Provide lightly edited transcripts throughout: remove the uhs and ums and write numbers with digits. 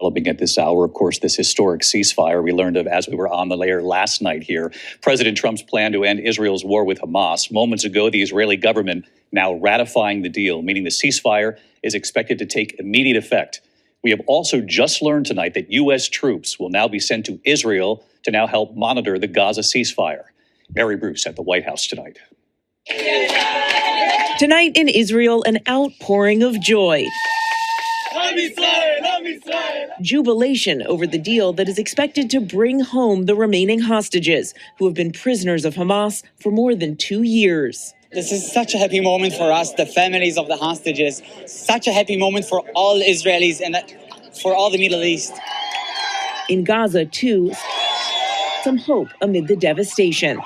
Developing at this hour, of course, this historic ceasefire we learned of as we were on the air last night here. President Trump's plan to end Israel's war with Hamas. Moments ago, the Israeli government now ratifying the deal, meaning the ceasefire is expected to take immediate effect. We have also just learned tonight that U.S. troops will now be sent to Israel to now help monitor the Gaza ceasefire. Mary Bruce at the White House tonight. Tonight in Israel, an outpouring of joy. Jubilation over the deal that is expected to bring home the remaining hostages who have been prisoners of Hamas for more than 2 years. This is such a happy moment for us, the families of the hostages. Such a happy moment for all Israelis and for all the Middle East. In Gaza, too, some hope amid the devastation.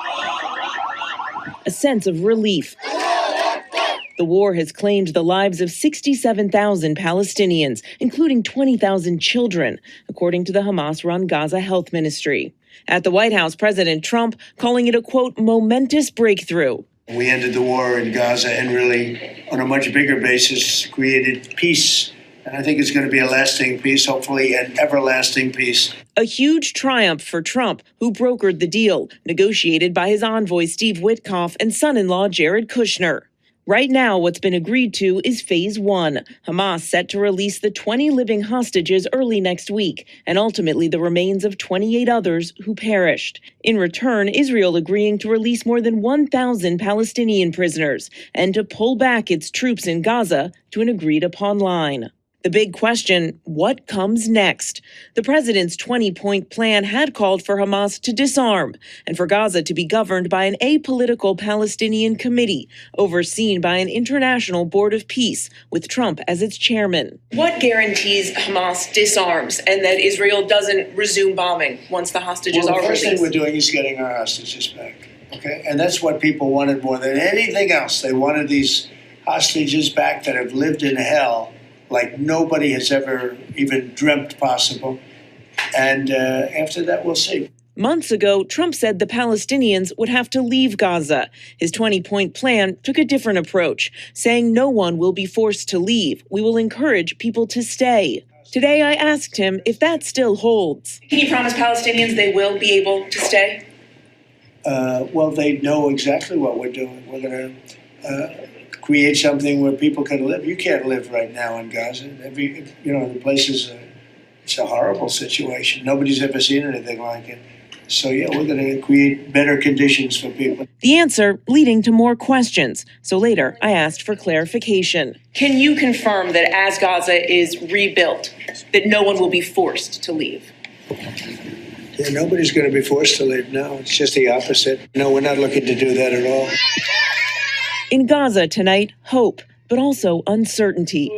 A sense of relief. The war has claimed the lives of 67,000 Palestinians, including 20,000 children, according to the Hamas-run Gaza Health Ministry. At the White House, President Trump calling it a, quote, momentous breakthrough. We ended the war in Gaza and really, on a much bigger basis, created peace. And I think it's going to be a lasting peace, hopefully an everlasting peace. A huge triumph for Trump, who brokered the deal, negotiated by his envoy Steve Witkoff and son-in-law Jared Kushner. Right now, what's been agreed to is Phase 1. Hamas set to release the 20 living hostages early next week, and ultimately the remains of 28 others who perished. In return, Israel agreeing to release more than 1,000 Palestinian prisoners and to pull back its troops in Gaza to an agreed-upon line. The big question, what comes next? The president's 20-point plan had called for Hamas to disarm and for Gaza to be governed by an apolitical Palestinian committee overseen by an international board of peace with Trump as its chairman. What guarantees Hamas disarms and that Israel doesn't resume bombing once the hostages are released? The first thing we're doing is getting our hostages back, okay? And that's what people wanted more than anything else. They wanted these hostages back that have lived in hell like nobody has ever even dreamt possible. And after that, we'll see. Months ago, Trump said the Palestinians would have to leave Gaza. His 20-point plan took a different approach, saying no one will be forced to leave. We will encourage people to stay. Today, I asked him if that still holds. Can you promise Palestinians they will be able to stay? Well, they know exactly what we're doing. We're going to create something where people can live. You can't live right now in Gaza. The place it's a horrible situation. Nobody's ever seen anything like it. So, yeah, we're going to create better conditions for people. The answer leading to more questions. So later, I asked for clarification. Can you confirm that as Gaza is rebuilt, that no one will be forced to leave? Yeah, nobody's going to be forced to leave. No, it's just the opposite. No, we're not looking to do that at all. In Gaza tonight, hope, but also uncertainty.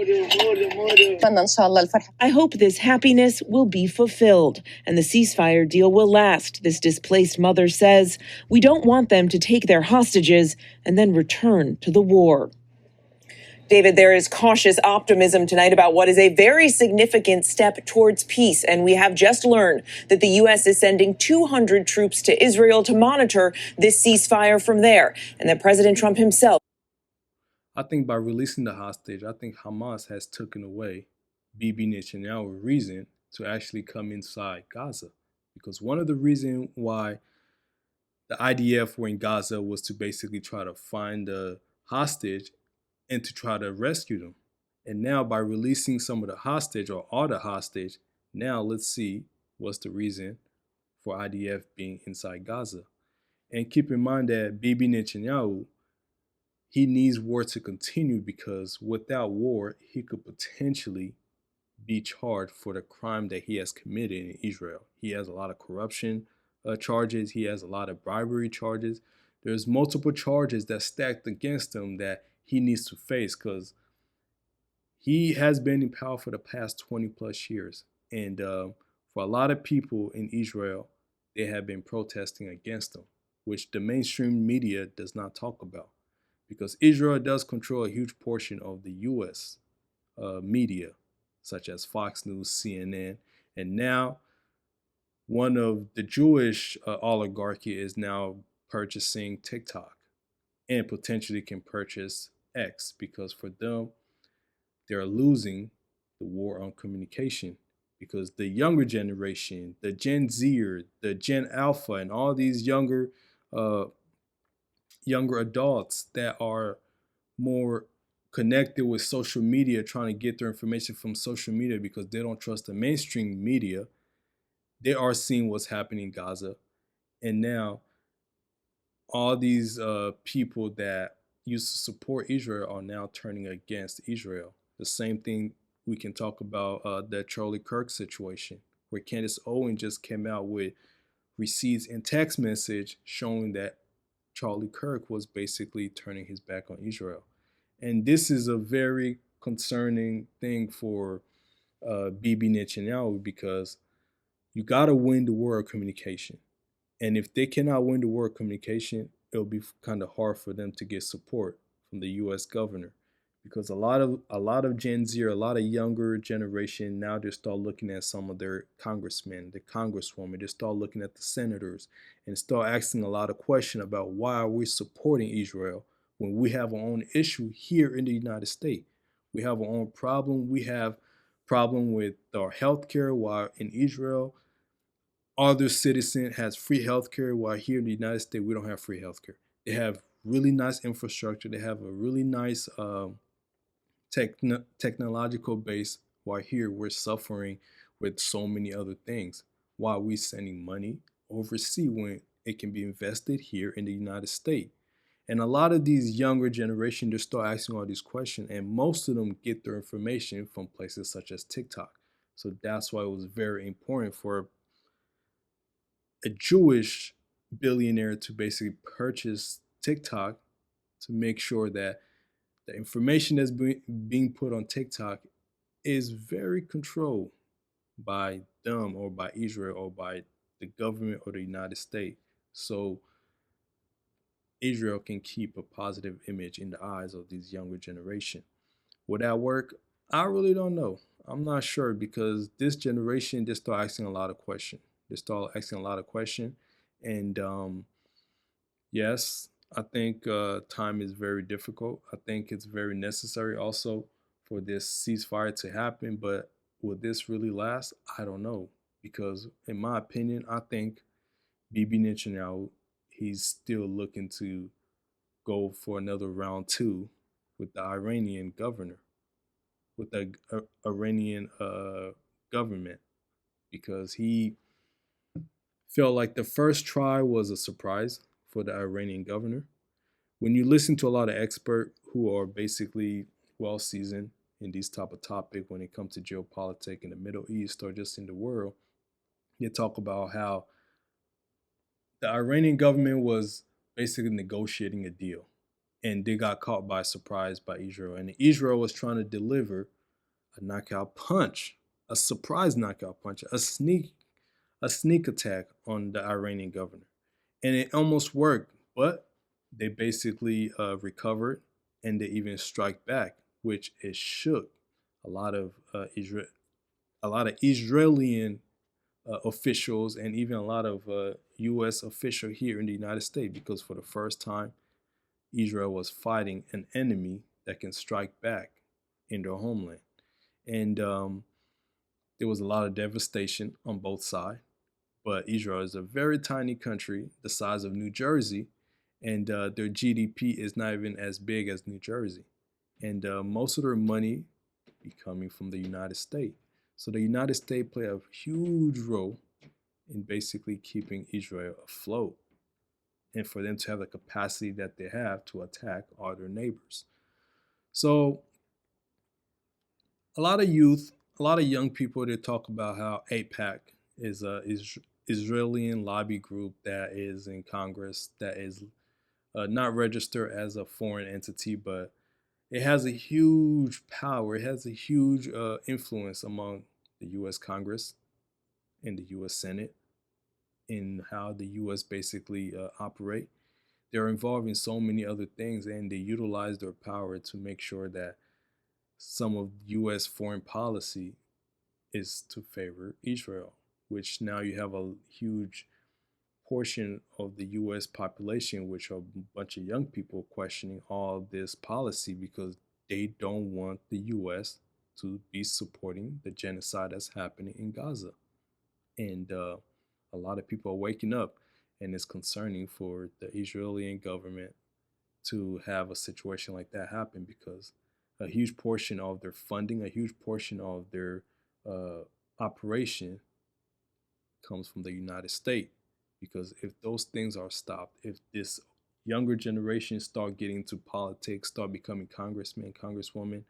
I hope this happiness will be fulfilled and the ceasefire deal will last, this displaced mother says. We don't want them to take their hostages and then return to the war. David, there is cautious optimism tonight about what is a very significant step towards peace. And we have just learned that the U.S. is sending 200 troops to Israel to monitor this ceasefire from there, and that President Trump himself. I think by releasing the hostage, I think Hamas has taken away Bibi Netanyahu's reason to actually come inside Gaza. Because one of the reasons why the IDF were in Gaza was to basically try to find the hostage and to try to rescue them. And now by releasing some of the hostage or all the hostage, now let's see what's the reason for IDF being inside Gaza. And keep in mind that Bibi Netanyahu, he needs war to continue because without war, he could potentially be charged for the crime that he has committed in Israel. He has a lot of corruption charges. He has a lot of bribery charges. There's multiple charges that stacked against him that he needs to face because he has been in power for the past 20 plus years. And for a lot of people in Israel, they have been protesting against him, which the mainstream media does not talk about. Because Israel does control a huge portion of the U.S. Media, such as Fox News, CNN, and now one of the Jewish oligarchy is now purchasing TikTok and potentially can purchase X because for them, they're losing the war on communication. because the younger generation, the Gen Zer, the Gen Alpha, and all these uh, younger adults that are more connected with social media, trying to get their information from social media because they don't trust the mainstream media, they are seeing what's happening in Gaza. And now all these people that used to support Israel are now turning against Israel. The same thing we can talk about that Charlie Kirk situation, where Candace Owen just came out with receipts and text message showing that Charlie Kirk was basically turning his back on Israel. And this is a very concerning thing for Bibi Netanyahu, because you got to win the war of communication. And if they cannot win the war of communication, it'll be kind of hard for them to get support from the U.S. governor, because a lot of Gen Z, or a lot of younger generation now, they start looking at some of their congressmen, the congresswomen, they start looking at the senators and start asking a lot of questions about why are we supporting Israel when we have our own issue here in the United States. We have our own problem. We have problem with our healthcare, while in Israel other citizen has free healthcare, while here in the United States we don't have free healthcare. They have really nice infrastructure. They have a really nice technological base, while here we're suffering with so many other things. While we sending money overseas when it can be invested here in the United States. And a lot of these younger generation just start asking all these questions, and most of them get their information from places such as TikTok. So that's why it was very important for a Jewish billionaire to basically purchase TikTok, to make sure that the information that's being put on TikTok is very controlled by them, or by Israel, or by the government, or the United States. So Israel can keep a positive image in the eyes of these younger generation. Would that work? I really don't know. I'm not sure, because this generation, they start asking a lot of questions. They start asking a lot of questions, and yes, I think time is very difficult. I think it's very necessary also for this ceasefire to happen. But will this really last? I don't know, because in my opinion, I think Bibi Netanyahu, he's still looking to go for another round two with the Iranian governor, with the Iranian government, because he felt like the first try was a surprise for the Iranian governor. When you listen to a lot of experts who are basically well seasoned in these type of topic when it comes to geopolitics in the Middle East or just in the world, they talk about how the Iranian government was basically negotiating a deal, and they got caught by surprise by Israel. And Israel was trying to deliver a knockout punch, a surprise knockout punch, a sneak attack on the Iranian governor. And it almost worked, but they basically recovered, and they even strike back, which it shook a lot of Israeli officials, and even a lot of U.S. officials here in the United States, because for the first time, Israel was fighting an enemy that can strike back in their homeland. And there was a lot of devastation on both sides. But Israel is a very tiny country, the size of New Jersey, and their GDP is not even as big as New Jersey. And most of their money be coming from the United States. So the United States play a huge role in basically keeping Israel afloat, and for them to have the capacity that they have to attack all their neighbors. So a lot of youth, a lot of young people, they talk about how AIPAC is a Israeli lobby group that is in Congress, that is not registered as a foreign entity, but it has a huge power. It has a huge influence among the U.S. Congress and the U.S. Senate in how the U.S. basically operate. They're involved in so many other things, and they utilize their power to make sure that some of U.S. foreign policy is to favor Israel, which now you have a huge portion of the U.S. population, which are a bunch of young people questioning all this policy, because they don't want the U.S. to be supporting the genocide that's happening in Gaza. And a lot of people are waking up, and it's concerning for the Israeli government to have a situation like that happen, because a huge portion of their funding, a huge portion of their operation comes from the United States. Because if those things are stopped, if this younger generation start getting into politics, start becoming congressmen, congresswomen,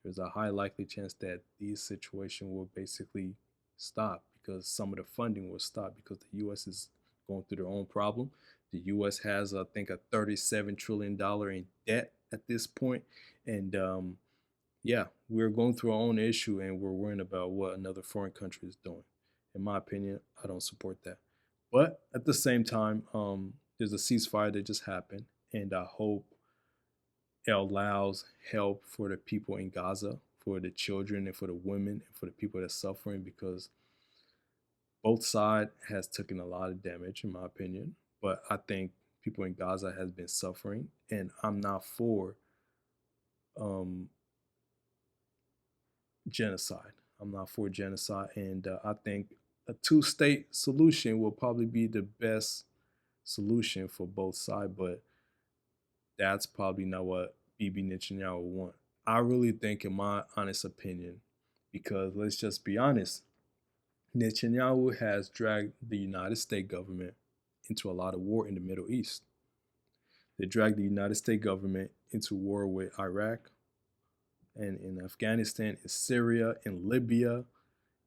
there's a high likely chance that these situations will basically stop, because some of the funding will stop, because the U.S. is going through their own problem. The U.S. has, I think, a $37 trillion in debt at this point. And yeah, we're going through our own issue, and we're worrying about what another foreign country is doing. In my opinion, I don't support that. But at the same time, there's a ceasefire that just happened, and I hope it allows help for the people in Gaza, for the children and for the women and for the people that's suffering, because both sides has taken a lot of damage, in my opinion. But I think people in Gaza has been suffering, and I'm not for um, genocide. I'm not for genocide, and I think a two-state solution will probably be the best solution for both sides. But that's probably not what Bibi Netanyahu want. I really think, in my honest opinion, because let's just be honest, Netanyahu has dragged the United States government into a lot of war in the Middle East. They dragged the United States government into war with Iraq and in Afghanistan, in Syria, in Libya,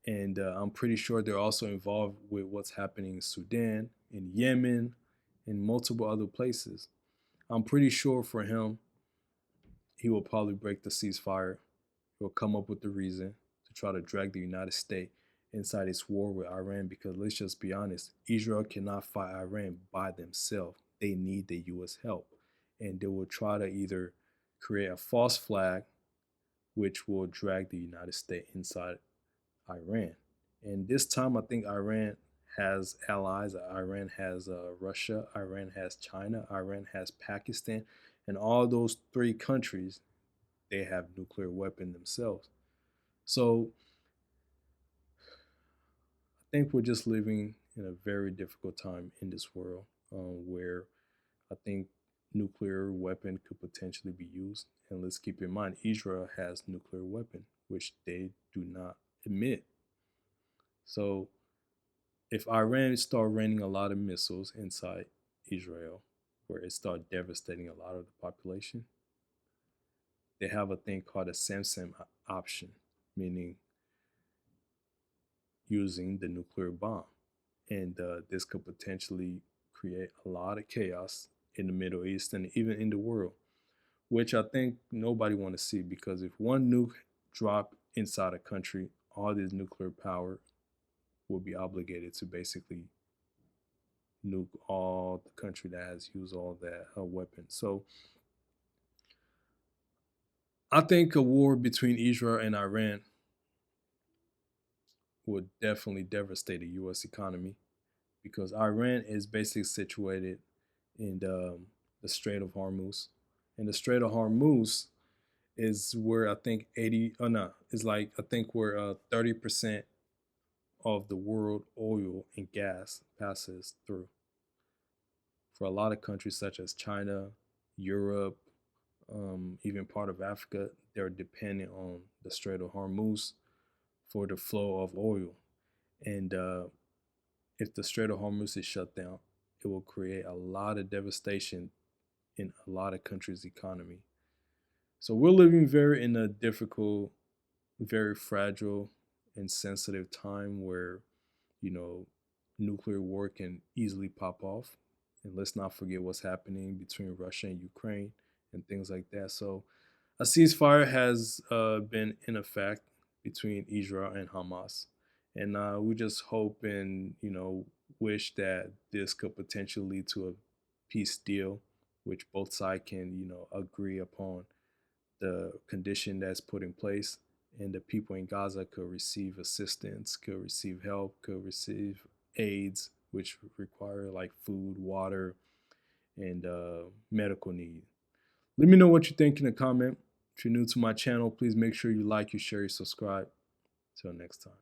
and I'm pretty sure they're also involved with what's happening in Sudan, in Yemen, and multiple other places. I'm pretty sure for him, he will probably break the ceasefire. He'll come up with the reason to try to drag the United States inside its war with Iran, because let's just be honest, Israel cannot fight Iran by themselves. They need the U.S. help. And they will try to either create a false flag, which will drag the United States inside Iran. And this time, I think Iran has allies. Iran has Russia. Iran has China. Iran has Pakistan. And all those three countries, they have nuclear weapons themselves. So I think we're just living in a very difficult time in this world, where I think nuclear weapon could potentially be used. And let's keep in mind, Israel has nuclear weapon, which they do not admit. So if Iran start raining a lot of missiles inside Israel, where it start devastating a lot of the population, they have a thing called a Samsung option, meaning using the nuclear bomb. And this could potentially create a lot of chaos in the Middle East and even in the world, which I think nobody want to see, because if one nuke drop inside a country, all this nuclear power will be obligated to basically nuke all the country that has used all that weapons. So I think a war between Israel and Iran would definitely devastate the U.S. economy, because Iran is basically situated in the Strait of Hormuz. And the Strait of Hormuz is where I think 80, oh no, it's like I think where 30% of the world oil and gas passes through. For a lot of countries such as China, Europe, even part of Africa, they're dependent on the Strait of Hormuz for the flow of oil. And if the Strait of Hormuz is shut down, it will create a lot of devastation in a lot of countries' economy. So we're living very in a difficult, very fragile and sensitive time where, you know, nuclear war can easily pop off. And let's not forget what's happening between Russia and Ukraine and things like that. So a ceasefire has been in effect between Israel and Hamas. And we just hope and, wish that this could potentially lead to a peace deal, which both sides can, agree upon the condition that's put in place, and the people in Gaza could receive assistance, could receive help, could receive aids, which require like food, water, and medical need. Let me know what you think in the comment. If you're new to my channel, please make sure you like, you share, you subscribe. Till next time.